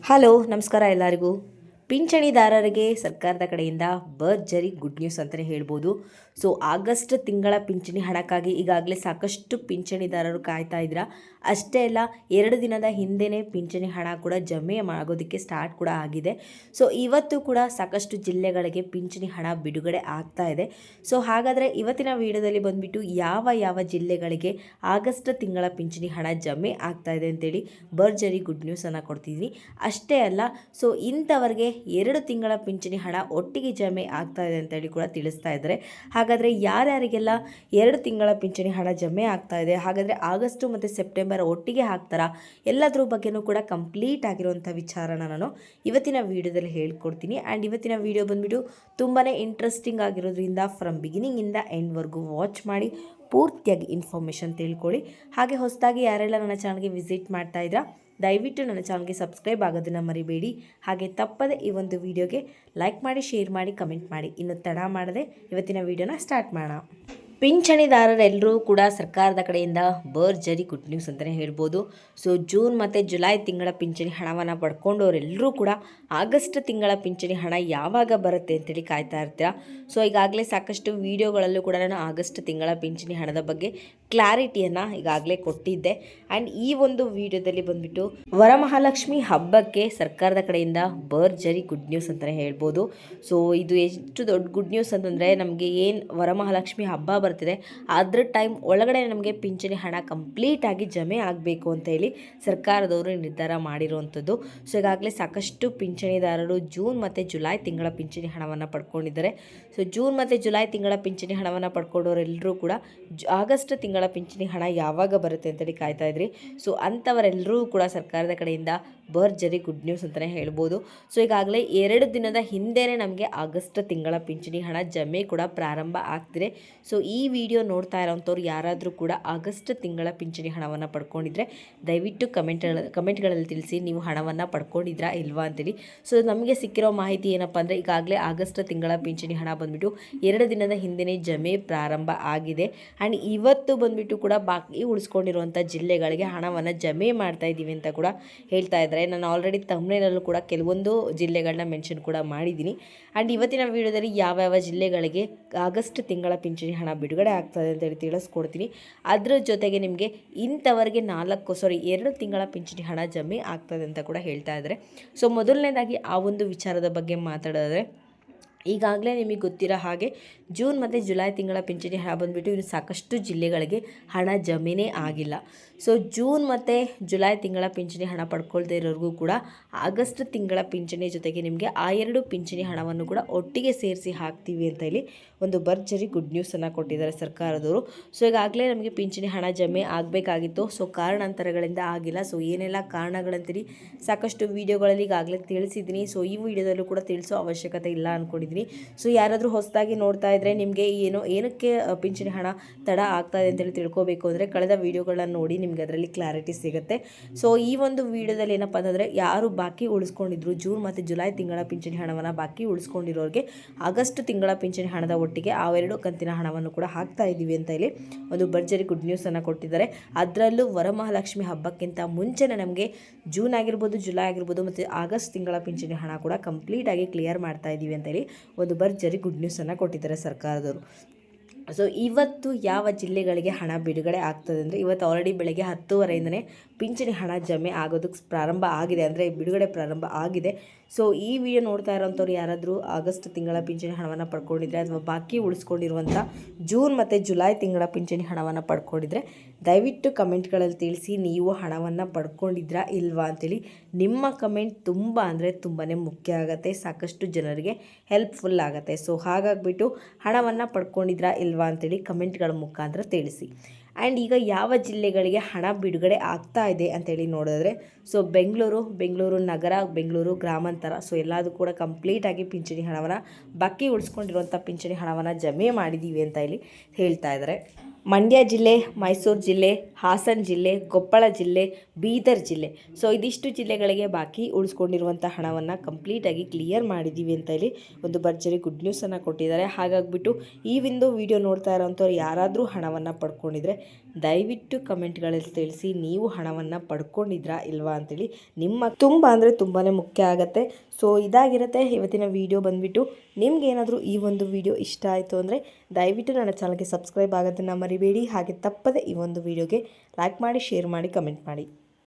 Hello ನಮಸ್ಕಾರ ಎಲ್ಲರಿಗೂ. ಪಿಂಚಣಿದಾರರಿಗೆ ಸರ್ಕಾರದ ಕಡೆಯಿಂದ ಭರ್ಜರಿ ಗುಡ್ ನ್ಯೂಸ್ ಅಂತಲೇ ಹೇಳ್ಬೋದು. ಸೊ ಆಗಸ್ಟ್ ತಿಂಗಳ ಪಿಂಚಣಿ ಹಣಕ್ಕಾಗಿ ಈಗಾಗಲೇ ಸಾಕಷ್ಟು ಪಿಂಚಣಿದಾರರು ಕಾಯ್ತಾ ಇದ್ದೀರಾ. ಅಷ್ಟೇ ಅಲ್ಲ, 2 ದಿನದ ಹಿಂದೆಯೇ ಪಿಂಚಣಿ ಹಣ ಕೂಡ ಜಮೆ ಆಗೋದಕ್ಕೆ ಸ್ಟಾರ್ಟ್ ಕೂಡ ಆಗಿದೆ. ಸೊ ಇವತ್ತು ಕೂಡ ಸಾಕಷ್ಟು ಜಿಲ್ಲೆಗಳಿಗೆ ಪಿಂಚಣಿ ಹಣ ಬಿಡುಗಡೆ ಆಗ್ತಾ ಇದೆ. ಸೊ ಹಾಗಾದರೆ ಇವತ್ತಿನ ವಿಡಿಯೋದಲ್ಲಿ ಬಂದುಬಿಟ್ಟು ಯಾವ ಜಿಲ್ಲೆಗಳಿಗೆ ಆಗಸ್ಟ್ ತಿಂಗಳ ಪಿಂಚಣಿ ಹಣ ಜಮೆ ಆಗ್ತಾ ಇದೆ ಅಂತೇಳಿ ಭರ್ಜರಿ ಗುಡ್ ನ್ಯೂಸನ್ನು ಕೊಡ್ತಿದ್ದೀನಿ. ಅಷ್ಟೇ ಅಲ್ಲ, ಸೊ ಇಂಥವರಿಗೆ 2 ತಿಂಗಳ ಪಿಂಚಣಿ ಹಣ ಒಟ್ಟಿಗೆ ಜಮೆ ಆಗ್ತಾ ಇದೆ ಅಂತೇಳಿ ಕೂಡ ತಿಳಿಸ್ತಾ ಇದ್ದಾರೆ. ಹಾಗಾದರೆ ಯಾರ್ಯಾರಿಗೆಲ್ಲ 2 ತಿಂಗಳ ಪಿಂಚಣಿ ಹಣ ಜಮೆ ಆಗ್ತಾ ಇದೆ, ಹಾಗಾದರೆ ಆಗಸ್ಟು ಮತ್ತು ಸೆಪ್ಟೆಂಬರ್ ಒಟ್ಟಿಗೆ ಹಾಕ್ತಾರಾ, ಎಲ್ಲದ್ರ ಬಗ್ಗೆನೂ ಕೂಡ ಕಂಪ್ಲೀಟ್ ಆಗಿರುವಂಥ ವಿಚಾರನ ನಾನು ಇವತ್ತಿನ ವಿಡಿಯೋದಲ್ಲಿ ಹೇಳ್ಕೊಡ್ತೀನಿ. ಆ್ಯಂಡ್ ಇವತ್ತಿನ ವಿಡಿಯೋ ಬಂದುಬಿಟ್ಟು ತುಂಬಾ ಇಂಟ್ರೆಸ್ಟಿಂಗ್ ಆಗಿರೋದ್ರಿಂದ ಫ್ರಮ್ ಬಿಗಿನಿಂಗಿಂದ ಎಂಡ್ವರೆಗೂ ವಾಚ್ ಮಾಡಿ ಪೂರ್ತಿಯಾಗಿ ಇನ್ಫಾರ್ಮೇಷನ್ ತಿಳ್ಕೊಳ್ಳಿ. ಹಾಗೆ ಹೊಸದಾಗಿ ಯಾರೆಲ್ಲ ನನ್ನ ಚಾನಲ್ಗೆ ವಿಸಿಟ್ ಮಾಡ್ತಾ ಇದ್ದೀರಾ, ದಯವಿಟ್ಟು ನನ್ನ ಚಾನಲ್ಗೆ ಸಬ್ಸ್ಕ್ರೈಬ್ ಆಗೋದನ್ನು ಮರಿಬೇಡಿ. ಹಾಗೆ ತಪ್ಪದೆ ಈ ಒಂದು ವಿಡಿಯೋಗೆ ಲೈಕ್ ಮಾಡಿ, ಶೇರ್ ಮಾಡಿ, ಕಮೆಂಟ್ ಮಾಡಿ. ಇನ್ನು ತಡ ಮಾಡದೆ ಇವತ್ತಿನ ವಿಡಿಯೋನ ಸ್ಟಾರ್ಟ್ ಮಾಡೋಣ. ಪಿಂಚಣಿದಾರರೆಲ್ಲರೂ ಕೂಡ ಸರ್ಕಾರದ ಕಡೆಯಿಂದ ಭರ್ಜರಿ ಗುಡ್ ನ್ಯೂಸ್ ಅಂತಲೇ ಹೇಳ್ಬೋದು. ಸೊ ಜೂನ್ ಮತ್ತು ಜುಲೈ ತಿಂಗಳ ಪಿಂಚಣಿ ಹಣವನ್ನು ಪಡ್ಕೊಂಡವರೆಲ್ಲರೂ ಕೂಡ ಆಗಸ್ಟ್ ತಿಂಗಳ ಪಿಂಚಣಿ ಹಣ ಯಾವಾಗ ಬರುತ್ತೆ ಅಂತೇಳಿ ಕಾಯ್ತಾ ಇರ್ತೀರಾ. ಸೊ ಈಗಾಗಲೇ ಸಾಕಷ್ಟು ವಿಡಿಯೋಗಳಲ್ಲೂ ಕೂಡ ನಾನು ಆಗಸ್ಟ್ ತಿಂಗಳ ಪಿಂಚಣಿ ಹಣದ ಬಗ್ಗೆ ಕ್ಲಾರಿಟಿಯನ್ನು ಈಗಾಗಲೇ ಕೊಟ್ಟಿದ್ದೆ. ಆ್ಯಂಡ್ ಈ ಒಂದು ವಿಡಿಯೋದಲ್ಲಿ ಬಂದುಬಿಟ್ಟು ವರಮಹಾಲಕ್ಷ್ಮಿ ಹಬ್ಬಕ್ಕೆ ಸರ್ಕಾರದ ಕಡೆಯಿಂದ ಭರ್ಜರಿ ಗುಡ್ ನ್ಯೂಸ್ ಅಂತಲೇ ಹೇಳ್ಬೋದು. ಸೊ ಇದು ಎಷ್ಟು ದೊಡ್ಡ ಗುಡ್ ನ್ಯೂಸ್ ಅಂತಂದರೆ, ನಮಗೆ ಏನು ವರಮಹಾಲಕ್ಷ್ಮಿ ಹಬ್ಬ ಬರ್ತಿದೆ ಅದ್ರ ಟೈಮ್ ಒಳಗಡೆ ನಮಗೆ ಪಿಂಚಣಿ ಹಣ ಕಂಪ್ಲೀಟಾಗಿ ಜಮೆ ಆಗಬೇಕು ಅಂತ ಹೇಳಿ ಸರ್ಕಾರದವರು ನಿರ್ಧಾರ ಮಾಡಿರುವಂಥದ್ದು. ಸೊ ಈಗಾಗಲೇ ಸಾಕಷ್ಟು ಪಿಂಚಣಿದಾರರು ಜೂನ್ ಮತ್ತು ಜುಲೈ ತಿಂಗಳ ಪಿಂಚಣಿ ಹಣವನ್ನು ಪಡ್ಕೊಂಡಿದ್ದಾರೆ. ಸೊ ಜೂನ್ ಮತ್ತು ಜುಲೈ ತಿಂಗಳ ಪಿಂಚಣಿ ಹಣವನ್ನು ಪಡ್ಕೊಂಡವರೆಲ್ಲರೂ ಕೂಡ ಆಗಸ್ಟ್ ತಿಂಗಳ ಪಿಂಚಣಿ ಹಣ ಯಾವಾಗ ಬರುತ್ತೆ ಅಂತೇಳಿ ಕಾಯ್ತಾ ಇದ್ರಿ. ಸೊ ಅಂಥವರೆಲ್ಲರೂ ಕೂಡ ಸರ್ಕಾರದ ಕಡೆಯಿಂದ ಭರ್ಜರಿ ಗುಡ್ ನ್ಯೂಸ್ ಅಂತಲೇ ಹೇಳ್ಬೋದು. ಸೊ ಈಗಾಗಲೇ 2 ದಿನದ ಹಿಂದೆಯೇ ನಮಗೆ ಆಗಸ್ಟ್ ತಿಂಗಳ ಪಿಂಚಣಿ ಹಣ ಜಮೆ ಕೂಡ ಪ್ರಾರಂಭ ಆಗ್ತಿದೆ. ಸೊ ಈ ವಿಡಿಯೋ ನೋಡ್ತಾ ಇರೋವಂಥವ್ರು ಯಾರಾದರೂ ಕೂಡ ಆಗಸ್ಟ್ ತಿಂಗಳ ಪಿಂಚಣಿ ಹಣವನ್ನು ಪಡ್ಕೊಂಡಿದ್ರೆ ದಯವಿಟ್ಟು ಕಮೆಂಟ್ಗಳಲ್ಲಿ ತಿಳಿಸಿ, ನೀವು ಹಣವನ್ನು ಪಡ್ಕೊಂಡಿದ್ರಾ ಇಲ್ವಾ ಅಂತೇಳಿ. ಸೊ ನಮಗೆ ಸಿಕ್ಕಿರೋ ಮಾಹಿತಿ ಏನಪ್ಪ ಅಂದರೆ, ಈಗಾಗಲೇ ಆಗಸ್ಟ್ ತಿಂಗಳ ಪಿಂಚಣಿ ಹಣ ಬಂದುಬಿಟ್ಟು 2 ದಿನದ ಹಿಂದೆಯೇ ಜಮೆ ಪ್ರಾರಂಭ ಆಗಿದೆ. ಆ್ಯಂಡ್ ಇವತ್ತು ಬಂದುಬಿಟ್ಟು ಕೂಡ ಬಾಕಿ ಉಳಿಸ್ಕೊಂಡಿರುವಂಥ ಜಿಲ್ಲೆಗಳಿಗೆ ಹಣವನ್ನು ಜಮೆ ಮಾಡ್ತಾ ಇದ್ದೀವಿ ಅಂತ ಕೂಡ ಹೇಳ್ತಾ ಇದ್ದಾರೆ. ನಾನು ಆಲ್ರೆಡಿ ತಮಿಳಿನಲ್ಲೂ ಕೂಡ ಕೆಲವೊಂದು ಜಿಲ್ಲೆಗಳನ್ನ ಮೆನ್ಷನ್ ಕೂಡ ಮಾಡಿದ್ದೀನಿ. ಆ್ಯಂಡ್ ಇವತ್ತಿನ ವಿಡಿಯೋದಲ್ಲಿ ಯಾವ ಜಿಲ್ಲೆಗಳಿಗೆ ಆಗಸ್ಟ್ ತಿಂಗಳ ಪಿಂಚಣಿ ಹಣ ಬಿಡುಗಡೆ ಆಗ್ತದೆ ಅಂತೇಳಿ ತಿಳಿಸ್ಕೊಡ್ತೀನಿ. ಅದರ ಜೊತೆಗೆ ನಿಮಗೆ ಇಂಥವರೆಗೆ 2 ತಿಂಗಳ ಪಿಂಚಣಿ ಹಣ ಜಮೆ ಆಗ್ತದೆ ಅಂತ ಕೂಡ ಹೇಳ್ತಾ ಇದ್ದಾರೆ. ಸೊ ಮೊದಲನೇದಾಗಿ ಆ ಒಂದು ವಿಚಾರದ ಬಗ್ಗೆ ಮಾತಾಡಿದ್ರೆ, ಈಗಾಗಲೇ ನಿಮಗೆ ಗೊತ್ತಿರೋ ಹಾಗೆ ಜೂನ್ ಮತ್ತು ಜುಲೈ ತಿಂಗಳ ಪಿಂಚಣಿ ಹಣ ಬಂದುಬಿಟ್ಟು ಇನ್ನು ಸಾಕಷ್ಟು ಜಿಲ್ಲೆಗಳಿಗೆ ಹಣ ಜಮೆನೇ ಆಗಿಲ್ಲ. ಸೊ ಜೂನ್ ಮತ್ತು ಜುಲೈ ತಿಂಗಳ ಪಿಂಚಣಿ ಹಣ ಪಡ್ಕೊಳ್ತಾ ಇರೋರಿಗೂ ಕೂಡ ಆಗಸ್ಟ್ ತಿಂಗಳ ಪಿಂಚಣಿ ಜೊತೆಗೆ ನಿಮಗೆ ಆ 2 ಪಿಂಚಣಿ ಹಣವನ್ನು ಕೂಡ ಒಟ್ಟಿಗೆ ಸೇರಿಸಿ ಹಾಕ್ತೀವಿ ಅಂತ ಹೇಳಿ ಒಂದು ಭರ್ಜರಿ ಗುಡ್ ನ್ಯೂಸನ್ನು ಕೊಟ್ಟಿದ್ದಾರೆ ಸರ್ಕಾರದವರು. ಸೊ ಈಗಾಗಲೇ ನಮಗೆ ಪಿಂಚಣಿ ಹಣ ಜಮೆ ಆಗಬೇಕಾಗಿತ್ತು. ಸೊ ಕಾರಣಾಂತರಗಳಿಂದ ಆಗಿಲ್ಲ. ಸೊ ಏನೆಲ್ಲ ಕಾರಣಗಳಂತೀರಿ ಸಾಕಷ್ಟು ವೀಡಿಯೋಗಳಲ್ಲಿ ಈಗಾಗಲೇ ತಿಳಿಸಿದ್ದೀನಿ. ಸೊ ಈ ವಿಡಿಯೋದಲ್ಲೂ ಕೂಡ ತಿಳಿಸೋ ಅವಶ್ಯಕತೆ ಇಲ್ಲ ಅಂದ್ಕೊಂಡಿದ್ದೀನಿ. ಸೊ ಯಾರಾದರೂ ಹೊಸದಾಗಿ ನೋಡ್ತಾ ಇದ್ದರೆ, ನಿಮಗೆ ಏನಕ್ಕೆ ಪಿಂಚಣಿ ಹಣ ತಡ ಆಗ್ತಾ ಇದೆ ಅಂತೇಳಿ ತಿಳ್ಕೊಬೇಕು ಅಂದರೆ ಕಳೆದ ವೀಡಿಯೋಗಳನ್ನ ನೋಡಿ ನಿಮಗೆ ಅದರಲ್ಲಿ ಕ್ಲಾರಿಟಿ ಸಿಗುತ್ತೆ. ಸೊ ಈ ಒಂದು ವಿಡಿಯೋದಲ್ಲಿ ಏನಪ್ಪ ಅಂತಂದರೆ, ಯಾರು ಬಾಕಿ ಉಳಿಸ್ಕೊಂಡಿದ್ರು ಜೂನ್ ಮತ್ತು ಜುಲೈ ತಿಂಗಳ ಪಿಂಚಣಿ ಹಣವನ್ನು ಬಾಕಿ ಉಳಿಸ್ಕೊಂಡಿರೋರಿಗೆ ಆಗಸ್ಟ್ ತಿಂಗಳ ಪಿಂಚಣಿ ಹಣದ ಒಟ್ಟಿಗೆ ಆ 2 ಕಂತಿನ ಹಣವನ್ನು ಕೂಡ ಹಾಕ್ತಾ ಇದ್ದೀವಿ ಅಂತ ಹೇಳಿ ಒಂದು ಭರ್ಜರಿ ಗುಡ್ ನ್ಯೂಸನ್ನು ಕೊಟ್ಟಿದ್ದಾರೆ. ಅದರಲ್ಲೂ ವರಮಹಾಲಕ್ಷ್ಮಿ ಹಬ್ಬಕ್ಕಿಂತ ಮುಂಚೆನೇ ನಮಗೆ ಜೂನ್ ಆಗಿರ್ಬೋದು, ಜುಲೈ ಆಗಿರ್ಬೋದು ಮತ್ತು ಆಗಸ್ಟ್ ತಿಂಗಳ ಪಿಂಚಣಿ ಹಣ ಕೂಡ ಕಂಪ್ಲೀಟಾಗಿ ಕ್ಲಿಯರ್ ಮಾಡ್ತಾ ಇದ್ದೀವಿ ಅಂತೇಳಿ ಒಂದು ಭರ್ಜರಿ ಗುಡ್ ನ್ಯೂಸನ್ನು ಕೊಟ್ಟಿದ್ದಾರೆ ಸರ್ಕಾರದವರು. ಸೊ ಇವತ್ತು ಯಾವ ಜಿಲ್ಲೆಗಳಿಗೆ ಹಣ ಬಿಡುಗಡೆ ಆಗ್ತದೆ ಅಂದರೆ, ಇವತ್ತು ಆಲ್ರೆಡಿ ಬೆಳಗ್ಗೆ 10:30ಇಂದನೇ ಪಿಂಚಣಿ ಹಣ ಜಮೆ ಆಗೋದಕ್ಕೆ ಪ್ರಾರಂಭ ಆಗಿದೆ, ಅಂದರೆ ಬಿಡುಗಡೆ ಪ್ರಾರಂಭ ಆಗಿದೆ. ಸೊ ಈ ವಿಡಿಯೋ ನೋಡ್ತಾ ಇರೋಂಥವ್ರು ಯಾರಾದರೂ ಆಗಸ್ಟ್ ತಿಂಗಳ ಪಿಂಚಣಿ ಹಣವನ್ನು ಪಡ್ಕೊಂಡಿದ್ರೆ ಅಥವಾ ಬಾಕಿ ಉಳಿಸ್ಕೊಂಡಿರುವಂಥ ಜೂನ್ ಮತ್ತು ಜುಲೈ ತಿಂಗಳ ಪಿಂಚಣಿ ಹಣವನ್ನು ಪಡ್ಕೊಂಡಿದ್ರೆ ದಯವಿಟ್ಟು ಕಮೆಂಟ್ಗಳಲ್ಲಿ ತಿಳಿಸಿ, ನೀವು ಹಣವನ್ನು ಪಡ್ಕೊಂಡಿದ್ರಾ ಇಲ್ವಾ ಅಂತೇಳಿ. ನಿಮ್ಮ ಕಮೆಂಟ್ ತುಂಬ ಅಂದರೆ ತುಂಬಾ ಮುಖ್ಯ ಆಗುತ್ತೆ, ಸಾಕಷ್ಟು ಜನರಿಗೆ ಹೆಲ್ಪ್ಫುಲ್ ಆಗುತ್ತೆ. ಸೊ ಹಾಗಾಗಿಬಿಟ್ಟು ಹಣವನ್ನು ಪಡ್ಕೊಂಡಿದ್ರಾ ಇಲ್ವಾ ಅಂತೇಳಿ ಕಮೆಂಟ್ಗಳ ಮುಖಾಂತರ ತಿಳಿಸಿ. ಆ್ಯಂಡ್ ಈಗ ಯಾವ ಜಿಲ್ಲೆಗಳಿಗೆ ಹಣ ಬಿಡುಗಡೆ ಆಗ್ತಾ ಇದೆ ಅಂತೇಳಿ ನೋಡಿದ್ರೆ, ಸೊ ಬೆಂಗಳೂರು ನಗರ, ಬೆಂಗಳೂರು ಗ್ರಾಮಾಂತರ, ಸೊ ಎಲ್ಲದೂ ಕೂಡ ಕಂಪ್ಲೀಟಾಗಿ ಪಿಂಚಣಿ ಹಣವನ್ನು ಬಾಕಿ ಉಳಿಸ್ಕೊಂಡಿರುವಂಥ ಪಿಂಚಣಿ ಹಣವನ್ನು ಜಮೆ ಮಾಡಿದ್ದೀವಿ ಅಂತ ಇಲ್ಲಿ ಹೇಳ್ತಾ ಇದ್ದಾರೆ. ಮಂಡ್ಯ ಜಿಲ್ಲೆ, ಮೈಸೂರು ಜಿಲ್ಲೆ, ಹಾಸನ ಜಿಲ್ಲೆ, ಕೊಪ್ಪಳ ಜಿಲ್ಲೆ, ಬೀದರ್ ಜಿಲ್ಲೆ. ಸೊ ಇದಿಷ್ಟು ಜಿಲ್ಲೆಗಳಿಗೆ ಬಾಕಿ ಉಳಿಸ್ಕೊಂಡಿರುವಂಥ ಹಣವನ್ನು ಕಂಪ್ಲೀಟಾಗಿ ಕ್ಲಿಯರ್ ಮಾಡಿದ್ದೀವಿ ಅಂತ ಹೇಳಿ ಒಂದು ಭರ್ಜರಿ ಗುಡ್ ನ್ಯೂಸನ್ನು ಕೊಟ್ಟಿದ್ದಾರೆ. ಹಾಗಾಗಿಬಿಟ್ಟು ಈ ಒಂದು ವಿಡಿಯೋ ನೋಡ್ತಾ ಇರೋವಂಥವ್ರು ಯಾರಾದರೂ ಹಣವನ್ನು ಪಡ್ಕೊಂಡಿದ್ರೆ ದಯವಿಟ್ಟು ಕಮೆಂಟ್ಗಳಲ್ಲಿ ತಿಳಿಸಿ, ನೀವು ಹಣವನ್ನು ಪಡ್ಕೊಂಡಿದ್ರಾ ಇಲ್ವಾ ಅಂತೇಳಿ. ನಿಮ್ಮ ತುಂಬ ಅಂದರೆ ತುಂಬಾ ಮುಖ್ಯ ಆಗುತ್ತೆ. ಸೊ ಇದಾಗಿರುತ್ತೆ ಇವತ್ತಿನ ವಿಡಿಯೋ ಬಂದುಬಿಟ್ಟು. ನಿಮ್ಗೇನಾದರೂ ಈ ಒಂದು ವಿಡಿಯೋ ಇಷ್ಟ ಆಯಿತು ಅಂದರೆ ದಯವಿಟ್ಟು ನನ್ನ ಚಾನಲ್ಗೆ ಸಬ್ಸ್ಕ್ರೈಬ್ ಆಗೋದನ್ನು ಮರಿಬೇಡಿ. ಹಾಗೆ ತಪ್ಪದೆ ಈ ಒಂದು ವಿಡಿಯೋಗೆ ಲೈಕ್ ಮಾಡಿ, ಶೇರ್ ಮಾಡಿ, ಕಮೆಂಟ್ ಮಾಡಿ.